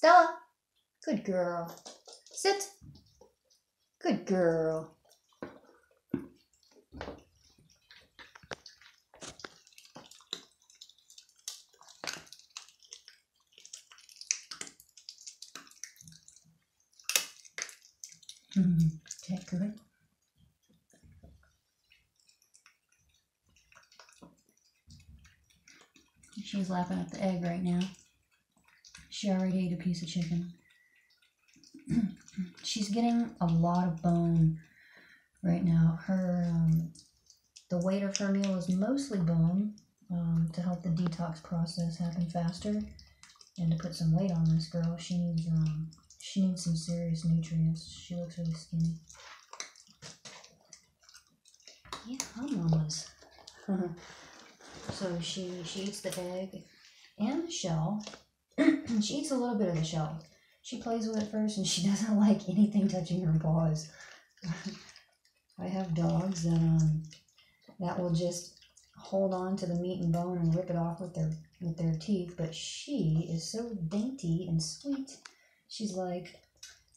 Stella. Good girl. Sit. Good girl. Okay, good. She's lapping at the egg right now. She already ate a piece of chicken. She's getting a lot of bone right now. The weight of her meal is mostly bone to help the detox process happen faster and to put some weight on this girl. She needs some serious nutrients. She looks really skinny. Yeah, hi mamas. So she eats the egg and the shell. She eats a little bit of the shell. She plays with it first, and she doesn't like anything touching her paws. I have dogs that will just hold on to the meat and bone and rip it off with their teeth, but she is so dainty and sweet. She's like,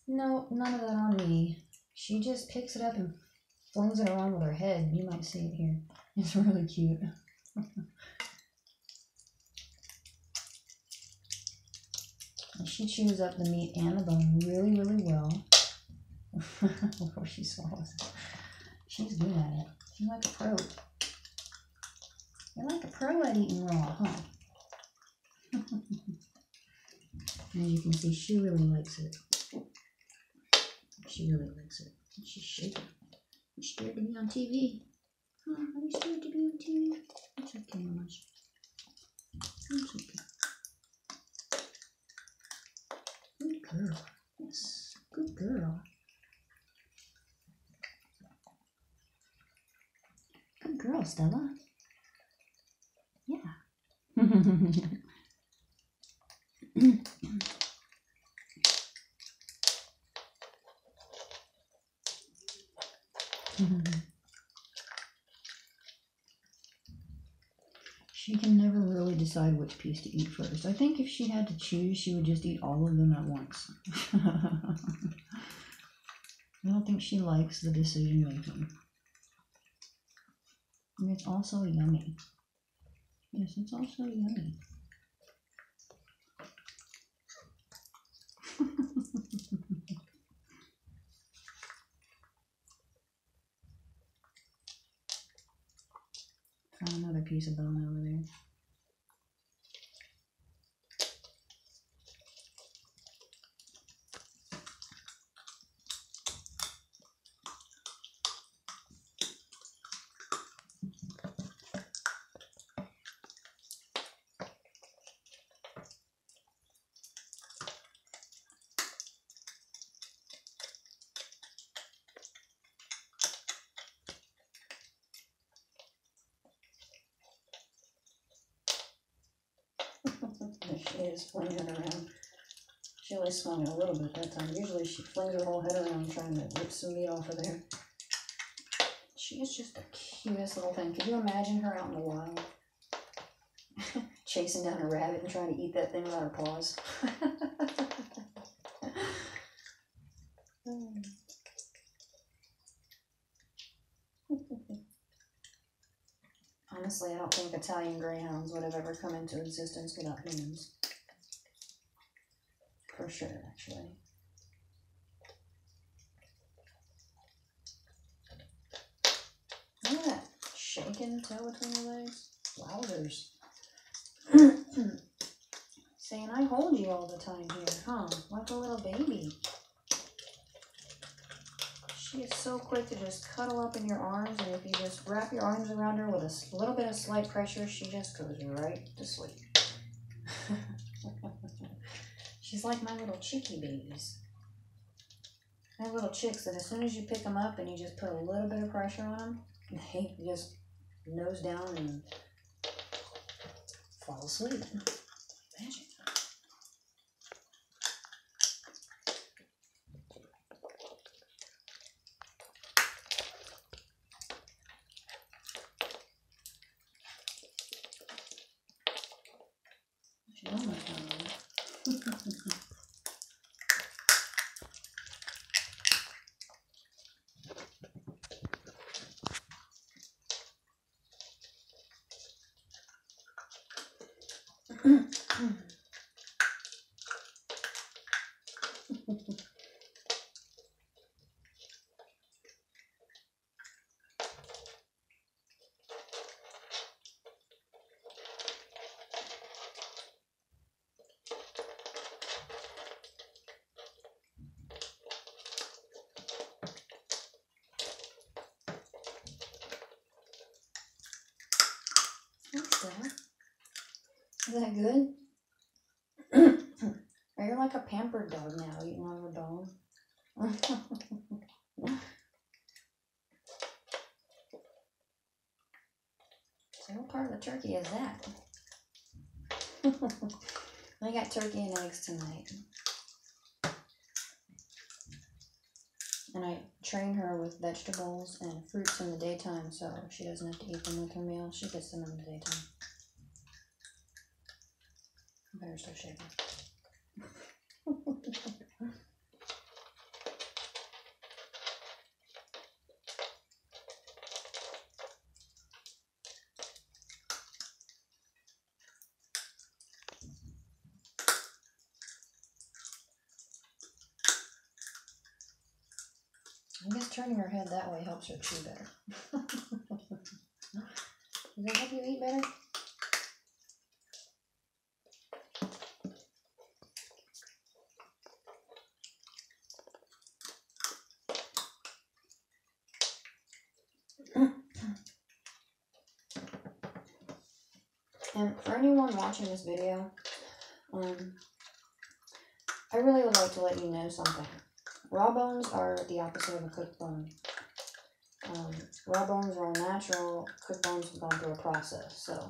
no, none of that on me. She just picks it up and flings it around with her head. You might see it here. It's really cute. And she chews up the meat and the bone really, really well before she swallows it. She's good at it. She's like a pro. You're like a pro at eating raw, huh? As you can see, she really likes it. She really likes it. She's shaking. You scared to be on TV? Huh? Are you scared to be on TV? It's okay, Mamas. It's okay. Good girl. Yes, good girl. Good girl, Stella. Yeah. She can never really decide which piece to eat first. I think if she had to choose, she would just eat all of them at once. I don't think she likes the decision making. And it's also yummy. Yes, it's also yummy. Found another piece of bone over there. There she is, flinging it around. She only swung it a little bit that time. Usually she flings her whole head around trying to rip some meat off of there. She is just the cutest little thing. Can you imagine her out in the wild? Chasing down a rabbit and trying to eat that thing without her paws. Honestly, I don't think Italian greyhounds would have ever come into existence without humans. For sure, actually. Look at that shaking tail between her legs. Wowzers. Saying, I hold you all the time here, huh? Like a little baby. She is so quick to just cuddle up in your arms, and if you just wrap your arms around her with a little bit of slight pressure, she just goes right to sleep. She's like my little chickie babies. I have little chicks that as soon as you pick them up and you just put a little bit of pressure on them, they just nose down and fall asleep. Magic. She don't like that. Thanks, Dad. Is that good? Or you're like a pampered dog now, eating out of a dog. So what part of the turkey is that? I got turkey and eggs tonight. And I train her with vegetables and fruits in the daytime, so she doesn't have to eat them with her meal. She gets them in the daytime. I better start shaking. I guess turning her head that way helps her chew better. Does that help you eat better? And for anyone watching this video, I really would like to let you know something. Raw bones are the opposite of a cooked bone. Raw bones are all natural, cooked bones have gone through a process. So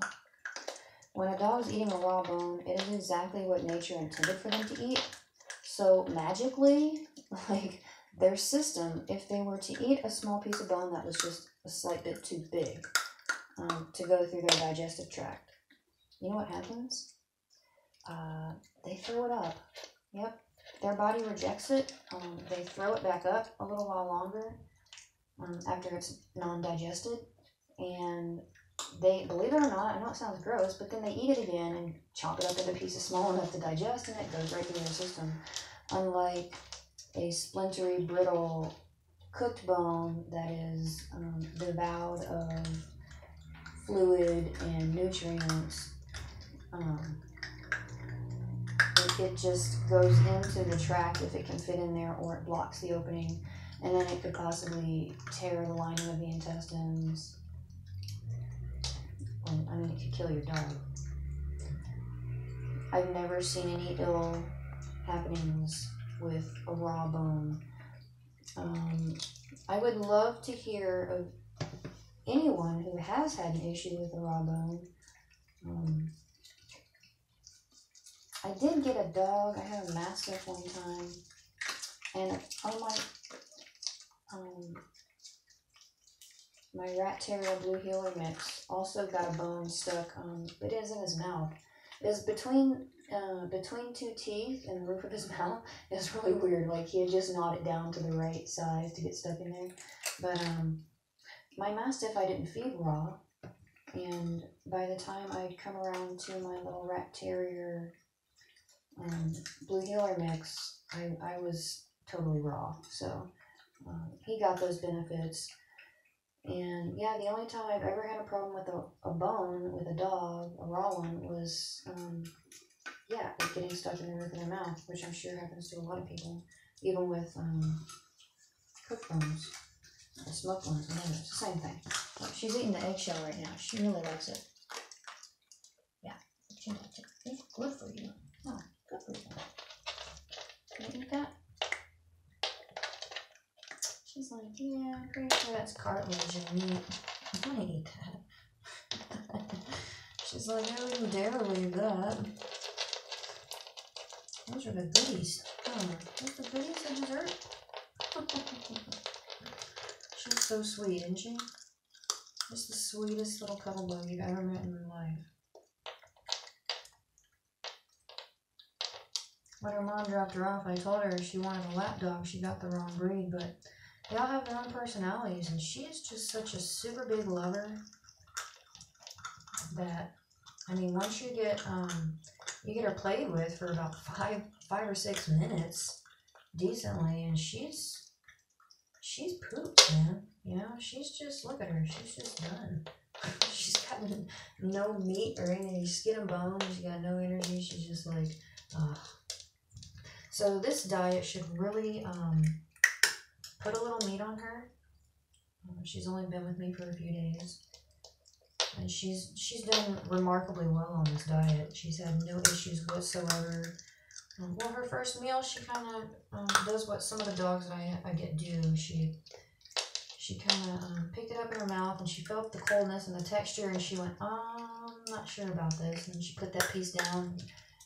when a dog's eating a raw bone, it is exactly what nature intended for them to eat. So magically, like their system, if they were to eat a small piece of bone that was just a slight bit too big to go through their digestive tract, you know what happens? They throw it up. Yep. Their body rejects it. They throw it back up a little while longer after it's non-digested. And they, believe it or not, I know it sounds gross, but then they eat it again and chop it up into pieces small enough to digest, and it goes right through their system. Unlike a splintery, brittle, cooked bone that is devoid of fluid and nutrients, it just goes into the tract if it can fit in there, or it blocks the opening, and then it could possibly tear the lining of the intestines. And, I mean, it could kill your dog. I've never seen any ill happenings with a raw bone. I would love to hear of anyone who has had an issue with a raw bone. I did get a dog. I had a Mastiff one time, and on my rat terrier blue heeler mix also got a bone stuck. It is in his mouth. It was between two teeth and the roof of his mouth. It was really weird. Like he had just gnawed it down to the right size to get stuck in there. But my Mastiff I didn't feed raw, and by the time I'd come around to my little rat terrier blue heeler mix, I was totally raw. So he got those benefits. And yeah, the only time I've ever had a problem with a bone with a dog, a raw one, was yeah, it getting stuck in the roof of their mouth, which I'm sure happens to a lot of people, even with cooked bones, or smoked bones, whatever. It's the same thing. Look, she's eating the eggshell right now. She really likes it. Yeah, she likes it. It's good for you. Oh, good for you. Can you eat that? She's like, yeah, I'm pretty sure that's cartilage and meat. I want to eat that. She's like, I wouldn't dare leave that. Those are the goodies. Oh, those are the goodies of dessert? She's so sweet, isn't she? Just the sweetest little cuddle bug you've ever met in your life. When her mom dropped her off, I told her she wanted a lap dog. She got the wrong breed, but they all have their own personalities, and she is just such a super big lover that I mean, once you get her played with for about 5 or 6 minutes decently, and she's pooped, man. You know, she's just, look at her, she's just done. She's got no meat or anything, skin and bones, she's got no energy, she's just like, ugh. So this diet should really put a little meat on her. She's only been with me for a few days, and she's done remarkably well on this diet. She's had no issues whatsoever. Well, her first meal, she kind of does what some of the dogs that I get do. She kind of picked it up in her mouth, and she felt the coldness and the texture, and she went, I'm not sure about this. And she put that piece down.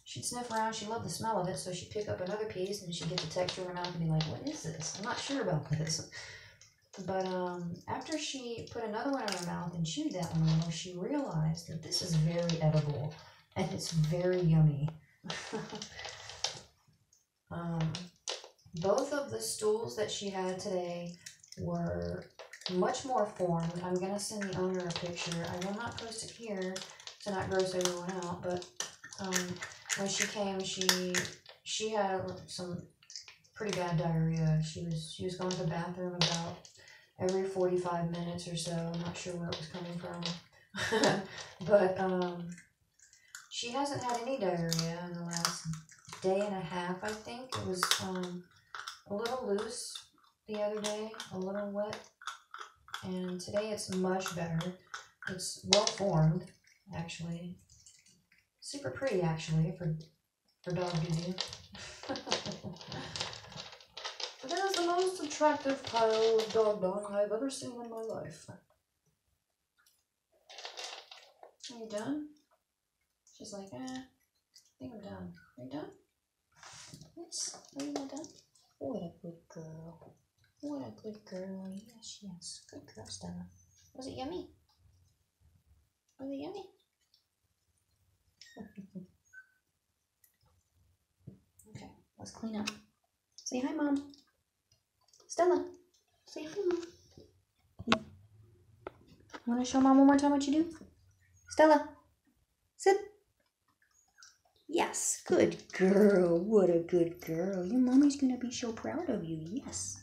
She'd sniff around. She loved the smell of it, so she'd pick up another piece, and she'd get the texture in her mouth and be like, what is this? I'm not sure about this. But after she put another one in her mouth and chewed that one, she realized that this is very edible, and it's very yummy. Both of the stools that she had today were much more formed. I'm going to send the owner a picture. I will not post it here to not gross everyone out, but when she came, she had some pretty bad diarrhea. She was going to the bathroom about every 45 minutes or so. I'm not sure where it was coming from. But she hasn't had any diarrhea in the last day and a half, I think. It was a little loose the other day, a little wet, and today it's much better. It's well formed, actually. Super pretty, actually, for dog duty. That is the most attractive pile of dog dung I've ever seen in my life. Are you done? She's like, I think I'm done. Are you done? Yes. Are you not done? What a good girl. What a good girl. Yes, yes. Good girl, Stella. Was it yummy? Was it yummy? Okay, let's clean up. Say hi, Mom. Stella, say hi, Mom. Want to show Mom one more time what you do? Stella, sit. Yes, good girl. What a good girl. Your mommy's going to be so proud of you. Yes.